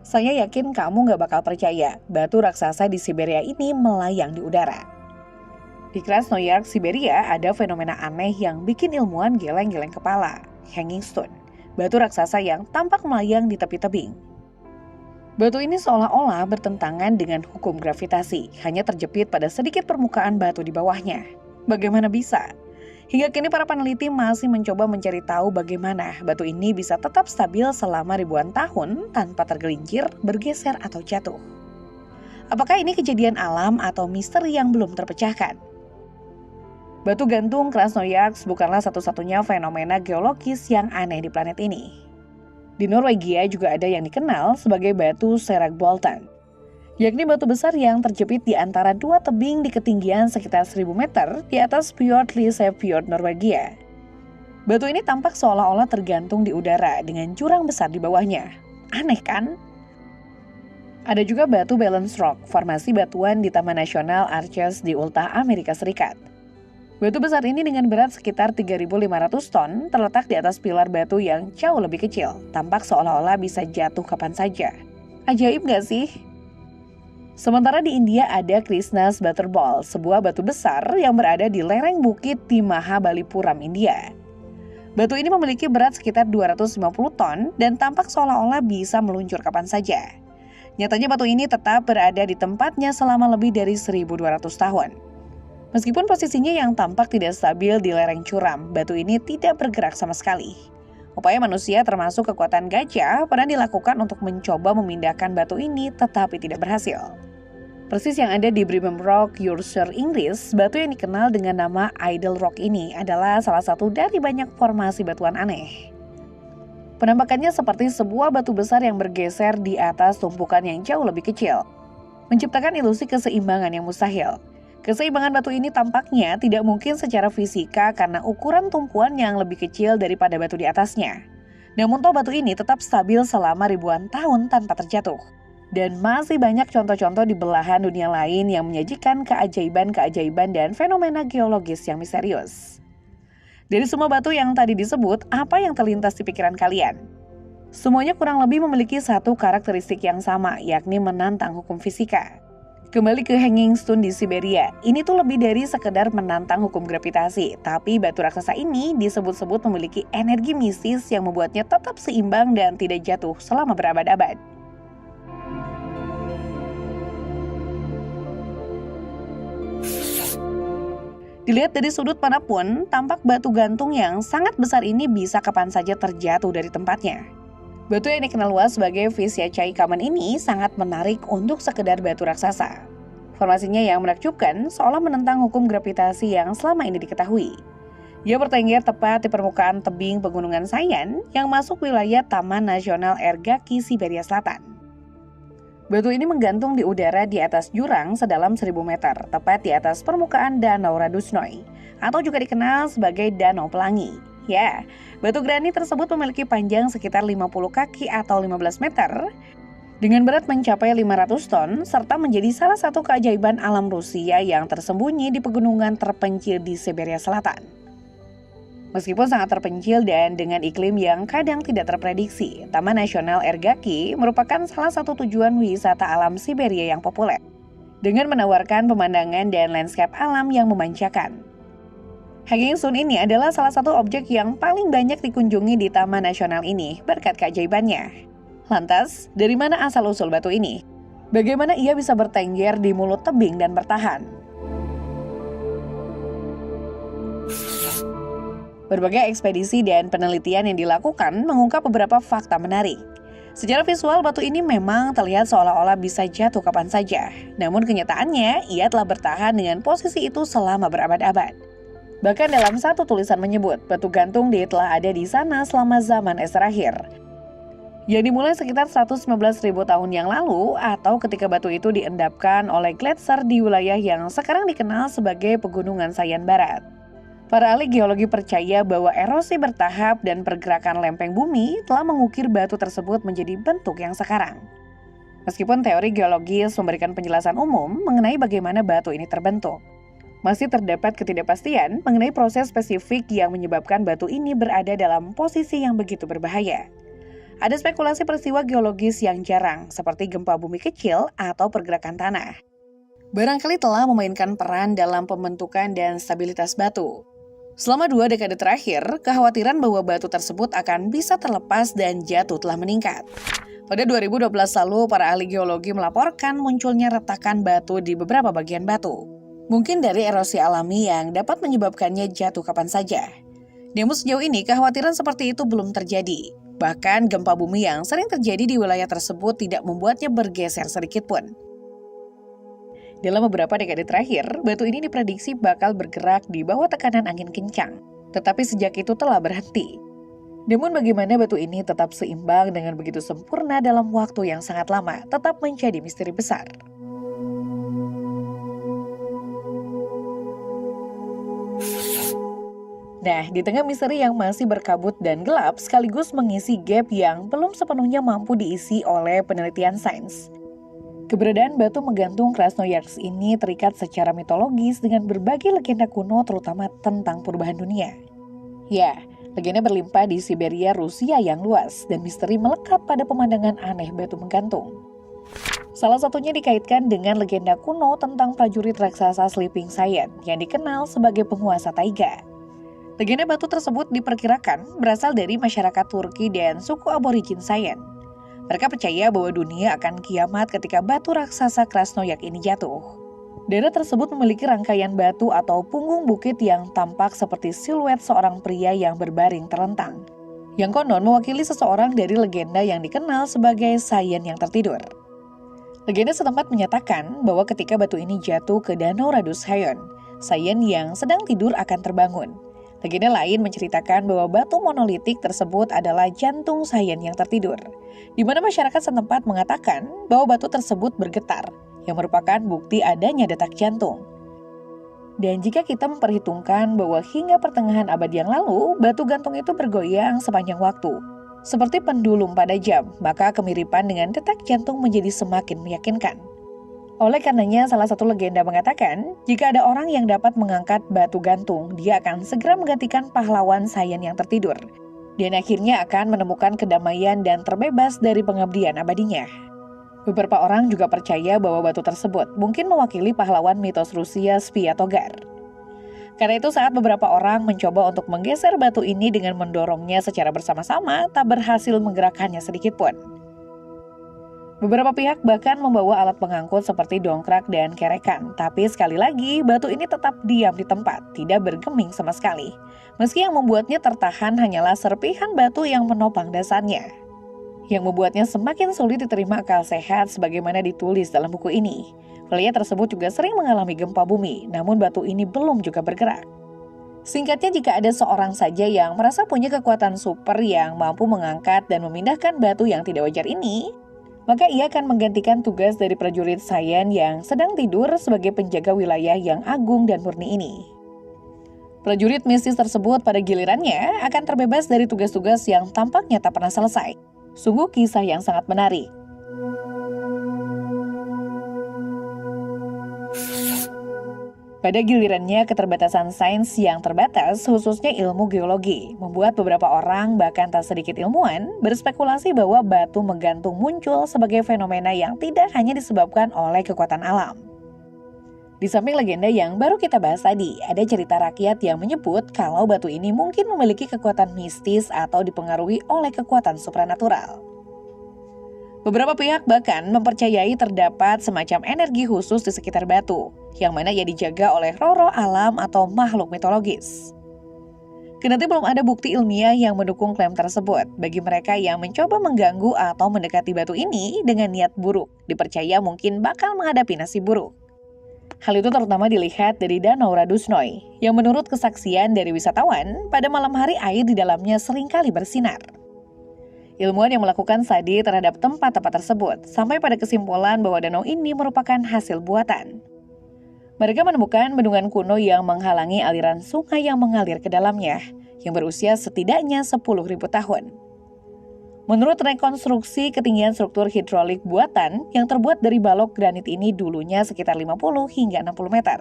Saya yakin kamu gak bakal percaya, batu raksasa di Siberia ini melayang di udara. Di Krasnoyarsk, Siberia, ada fenomena aneh yang bikin ilmuwan geleng-geleng kepala, hanging stone, batu raksasa yang tampak melayang di tepi tebing. Batu ini seolah-olah bertentangan dengan hukum gravitasi, hanya terjepit pada sedikit permukaan batu di bawahnya. Bagaimana bisa? Hingga kini para peneliti masih mencoba mencari tahu bagaimana batu ini bisa tetap stabil selama ribuan tahun tanpa tergelincir, bergeser atau jatuh. Apakah ini kejadian alam atau misteri yang belum terpecahkan? Batu gantung Krasnoyarsk bukanlah satu-satunya fenomena geologis yang aneh di planet ini. Di Norwegia juga ada yang dikenal sebagai batu Seragbolten, yakni batu besar yang terjepit di antara dua tebing di ketinggian sekitar 1000 meter di atas Fjord Lisefjord, Norwegia. Batu ini tampak seolah-olah tergantung di udara dengan jurang besar di bawahnya. Aneh kan? Ada juga batu Balance Rock, formasi batuan di Taman Nasional Arches di Utah, Amerika Serikat. Batu besar ini dengan berat sekitar 3.500 ton terletak di atas pilar batu yang jauh lebih kecil, tampak seolah-olah bisa jatuh kapan saja. Ajaib gak sih? Sementara di India ada Krishna's Butterball, sebuah batu besar yang berada di lereng bukit di Mahabalipuram, India. Batu ini memiliki berat sekitar 250 ton dan tampak seolah-olah bisa meluncur kapan saja. Nyatanya batu ini tetap berada di tempatnya selama lebih dari 1.200 tahun. Meskipun posisinya yang tampak tidak stabil di lereng curam, batu ini tidak bergerak sama sekali. Upaya manusia termasuk kekuatan gajah pernah dilakukan untuk mencoba memindahkan batu ini tetapi tidak berhasil. Persis yang ada di Brimham Rock, Yorkshire, Inggris, batu yang dikenal dengan nama Idol Rock ini adalah salah satu dari banyak formasi batuan aneh. Penampakannya seperti sebuah batu besar yang bergeser di atas tumpukan yang jauh lebih kecil, menciptakan ilusi keseimbangan yang mustahil. Keseimbangan batu ini tampaknya tidak mungkin secara fisika karena ukuran tumpuan yang lebih kecil daripada batu di atasnya. Namun toh batu ini tetap stabil selama ribuan tahun tanpa terjatuh. Dan masih banyak contoh-contoh di belahan dunia lain yang menyajikan keajaiban-keajaiban dan fenomena geologis yang misterius. Dari semua batu yang tadi disebut, apa yang terlintas di pikiran kalian? Semuanya kurang lebih memiliki satu karakteristik yang sama, yakni menantang hukum fisika. Kembali ke Hanging Stone di Siberia, ini tuh lebih dari sekedar menantang hukum gravitasi, tapi batu raksasa ini disebut-sebut memiliki energi mistis yang membuatnya tetap seimbang dan tidak jatuh selama berabad-abad. Dilihat dari sudut manapun, tampak batu gantung yang sangat besar ini bisa kapan saja terjatuh dari tempatnya. Batu yang dikenal luas sebagai Vyshyachai Kaman ini sangat menarik untuk sekedar batu raksasa. Formasinya yang menakjubkan seolah menentang hukum gravitasi yang selama ini diketahui. Ia bertengger tepat di permukaan tebing pegunungan Sayan yang masuk wilayah Taman Nasional Ergaki, Siberia Selatan. Batu ini menggantung di udara di atas jurang sedalam 1000 meter, tepat di atas permukaan Danau Radusnoy, atau juga dikenal sebagai Danau Pelangi. Ya, batu granit tersebut memiliki panjang sekitar 50 kaki atau 15 meter, dengan berat mencapai 500 ton, serta menjadi salah satu keajaiban alam Rusia yang tersembunyi di pegunungan terpencil di Siberia Selatan. Meskipun sangat terpencil dan dengan iklim yang kadang tidak terprediksi, Taman Nasional Ergaki merupakan salah satu tujuan wisata alam Siberia yang populer, dengan menawarkan pemandangan dan lanskap alam yang memanjakan. Hanging Stone ini adalah salah satu objek yang paling banyak dikunjungi di Taman Nasional ini berkat keajaibannya. Lantas, dari mana asal-usul batu ini? Bagaimana ia bisa bertengger di mulut tebing dan bertahan? Berbagai ekspedisi dan penelitian yang dilakukan mengungkap beberapa fakta menarik. Secara visual, batu ini memang terlihat seolah-olah bisa jatuh kapan saja. Namun kenyataannya, ia telah bertahan dengan posisi itu selama berabad-abad. Bahkan dalam satu tulisan menyebut, batu gantung telah ada di sana selama zaman es terakhir, yang dimulai sekitar 115.000 tahun yang lalu atau ketika batu itu diendapkan oleh gletser di wilayah yang sekarang dikenal sebagai Pegunungan Sayan Barat. Para ahli geologi percaya bahwa erosi bertahap dan pergerakan lempeng bumi telah mengukir batu tersebut menjadi bentuk yang sekarang. Meskipun teori geologis memberikan penjelasan umum mengenai bagaimana batu ini terbentuk, masih terdapat ketidakpastian mengenai proses spesifik yang menyebabkan batu ini berada dalam posisi yang begitu berbahaya. Ada spekulasi peristiwa geologis yang jarang, seperti gempa bumi kecil atau pergerakan tanah. Barangkali telah memainkan peran dalam pembentukan dan stabilitas batu. Selama 2 dekade terakhir, kekhawatiran bahwa batu tersebut akan bisa terlepas dan jatuh telah meningkat. Pada 2012 lalu, para ahli geologi melaporkan munculnya retakan batu di beberapa bagian batu. Mungkin dari erosi alami yang dapat menyebabkannya jatuh kapan saja. Namun sejauh ini, kekhawatiran seperti itu belum terjadi. Bahkan gempa bumi yang sering terjadi di wilayah tersebut tidak membuatnya bergeser sedikit pun. Dalam beberapa dekade terakhir, batu ini diprediksi bakal bergerak di bawah tekanan angin kencang. Tetapi sejak itu telah berhenti. Namun bagaimana batu ini tetap seimbang dengan begitu sempurna dalam waktu yang sangat lama tetap menjadi misteri besar. Nah, di tengah misteri yang masih berkabut dan gelap sekaligus mengisi gap yang belum sepenuhnya mampu diisi oleh penelitian sains. Keberadaan batu menggantung Krasnoyarsk ini terikat secara mitologis dengan berbagai legenda kuno terutama tentang perubahan dunia. Ya, legenda berlimpah di Siberia, Rusia yang luas dan misteri melekat pada pemandangan aneh batu menggantung. Salah satunya dikaitkan dengan legenda kuno tentang prajurit raksasa Sleeping Giant yang dikenal sebagai penguasa taiga. Legenda batu tersebut diperkirakan berasal dari masyarakat Turki dan suku aborigin Sayan. Mereka percaya bahwa dunia akan kiamat ketika batu raksasa Krasnoyarsk ini jatuh. Daerah tersebut memiliki rangkaian batu atau punggung bukit yang tampak seperti siluet seorang pria yang berbaring terlentang. Yang konon mewakili seseorang dari legenda yang dikenal sebagai Sayan yang tertidur. Legenda setempat menyatakan bahwa ketika batu ini jatuh ke Danau Radus Hayon, Sayan yang sedang tidur akan terbangun. Legenda lain menceritakan bahwa batu monolitik tersebut adalah jantung Sayan yang tertidur, di mana masyarakat setempat mengatakan bahwa batu tersebut bergetar, yang merupakan bukti adanya detak jantung. Dan jika kita memperhitungkan bahwa hingga pertengahan abad yang lalu, batu gantung itu bergoyang sepanjang waktu, seperti pendulum pada jam, maka kemiripan dengan detak jantung menjadi semakin meyakinkan. Oleh karenanya, salah satu legenda mengatakan, jika ada orang yang dapat mengangkat batu gantung, dia akan segera menggantikan pahlawan Sayan yang tertidur, dan akhirnya akan menemukan kedamaian dan terbebas dari pengabdian abadinya. Beberapa orang juga percaya bahwa batu tersebut mungkin mewakili pahlawan mitos Rusia Sviatogar. Karena itu saat beberapa orang mencoba untuk menggeser batu ini dengan mendorongnya secara bersama-sama, tak berhasil menggerakkannya sedikit pun. Beberapa pihak bahkan membawa alat pengangkut seperti dongkrak dan kerekan, tapi sekali lagi batu ini tetap diam di tempat, tidak bergeming sama sekali. Meski yang membuatnya tertahan hanyalah serpihan batu yang menopang dasarnya. Yang membuatnya semakin sulit diterima akal sehat sebagaimana ditulis dalam buku ini. Wilayah tersebut juga sering mengalami gempa bumi, namun batu ini belum juga bergerak. Singkatnya, jika ada seorang saja yang merasa punya kekuatan super yang mampu mengangkat dan memindahkan batu yang tidak wajar ini, maka ia akan menggantikan tugas dari prajurit Sayan yang sedang tidur sebagai penjaga wilayah yang agung dan murni ini. Prajurit mistis tersebut pada gilirannya akan terbebas dari tugas-tugas yang tampaknya tak pernah selesai. Sungguh kisah yang sangat menarik. Pada gilirannya, keterbatasan sains yang terbatas, khususnya ilmu geologi, membuat beberapa orang, bahkan tak sedikit ilmuwan, berspekulasi bahwa batu menggantung muncul sebagai fenomena yang tidak hanya disebabkan oleh kekuatan alam. Di samping legenda yang baru kita bahas tadi, ada cerita rakyat yang menyebut kalau batu ini mungkin memiliki kekuatan mistis atau dipengaruhi oleh kekuatan supranatural. Beberapa pihak bahkan mempercayai terdapat semacam energi khusus di sekitar batu, yang mana ia dijaga oleh roh-roh alam atau makhluk mitologis. Kendati belum ada bukti ilmiah yang mendukung klaim tersebut, bagi mereka yang mencoba mengganggu atau mendekati batu ini dengan niat buruk, dipercaya mungkin bakal menghadapi nasib buruk. Hal itu terutama dilihat dari Danau Radusnoy, yang menurut kesaksian dari wisatawan, pada malam hari air di dalamnya seringkali bersinar. Ilmuwan yang melakukan studi terhadap tempat-tempat tersebut sampai pada kesimpulan bahwa danau ini merupakan hasil buatan. Mereka menemukan bendungan kuno yang menghalangi aliran sungai yang mengalir ke dalamnya, yang berusia setidaknya 10.000 tahun. Menurut rekonstruksi, ketinggian struktur hidrolik buatan yang terbuat dari balok granit ini dulunya sekitar 50 hingga 60 meter.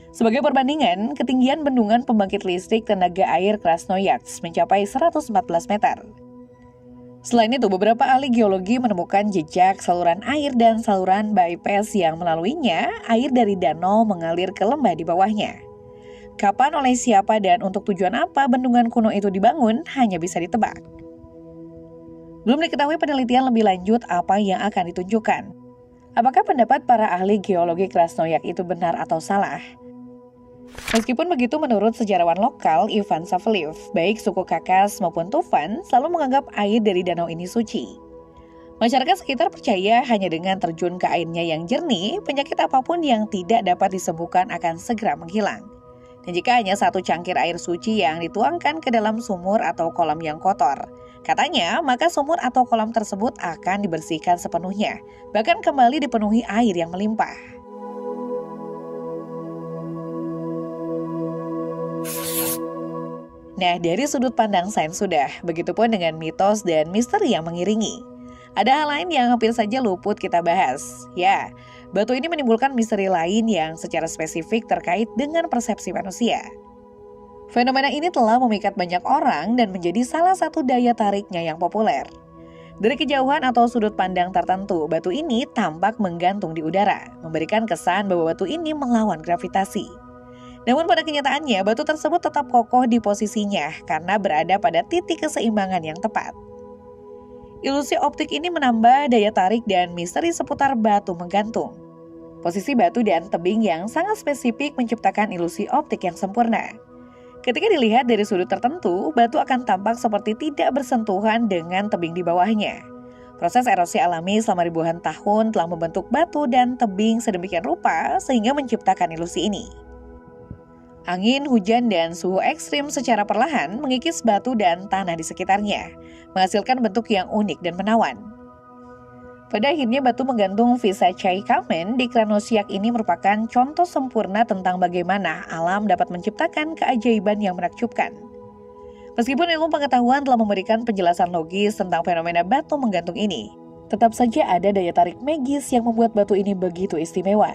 Sebagai perbandingan, ketinggian bendungan pembangkit listrik tenaga air Krasnoyarsk mencapai 114 meter. Selain itu, beberapa ahli geologi menemukan jejak saluran air dan saluran bypass yang melaluinya air dari danau mengalir ke lembah di bawahnya. Kapan, oleh siapa, dan untuk tujuan apa bendungan kuno itu dibangun hanya bisa ditebak. Belum diketahui penelitian lebih lanjut apa yang akan ditunjukkan. Apakah pendapat para ahli geologi Krasnoyak itu benar atau salah? Meskipun begitu, menurut sejarawan lokal Ivan Saveliv, baik suku Kakas maupun Tufan selalu menganggap air dari danau ini suci. Masyarakat sekitar percaya hanya dengan terjun ke airnya yang jernih, penyakit apapun yang tidak dapat disembuhkan akan segera menghilang. Dan jika hanya satu cangkir air suci yang dituangkan ke dalam sumur atau kolam yang kotor, katanya maka sumur atau kolam tersebut akan dibersihkan sepenuhnya, bahkan kembali dipenuhi air yang melimpah. Nah, dari sudut pandang sains sudah, begitupun dengan mitos dan misteri yang mengiringi. Ada hal lain yang hampir saja luput kita bahas. Ya, batu ini menimbulkan misteri lain yang secara spesifik terkait dengan persepsi manusia. Fenomena ini telah memikat banyak orang dan menjadi salah satu daya tariknya yang populer. Dari kejauhan atau sudut pandang tertentu, batu ini tampak menggantung di udara, memberikan kesan bahwa batu ini melawan gravitasi. Namun pada kenyataannya, batu tersebut tetap kokoh di posisinya karena berada pada titik keseimbangan yang tepat. Ilusi optik ini menambah daya tarik dan misteri seputar batu menggantung. Posisi batu dan tebing yang sangat spesifik menciptakan ilusi optik yang sempurna. Ketika dilihat dari sudut tertentu, batu akan tampak seperti tidak bersentuhan dengan tebing di bawahnya. Proses erosi alami selama ribuan tahun telah membentuk batu dan tebing sedemikian rupa sehingga menciptakan ilusi ini. Angin, hujan, dan suhu ekstrim secara perlahan mengikis batu dan tanah di sekitarnya, menghasilkan bentuk yang unik dan menawan. Pada akhirnya, batu menggantung Visacai Kamen di Krasnoyak ini merupakan contoh sempurna tentang bagaimana alam dapat menciptakan keajaiban yang menakjubkan. Meskipun ilmu pengetahuan telah memberikan penjelasan logis tentang fenomena batu menggantung ini, tetap saja ada daya tarik magis yang membuat batu ini begitu istimewa.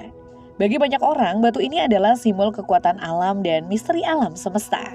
Bagi banyak orang, batu ini adalah simbol kekuatan alam dan misteri alam semesta.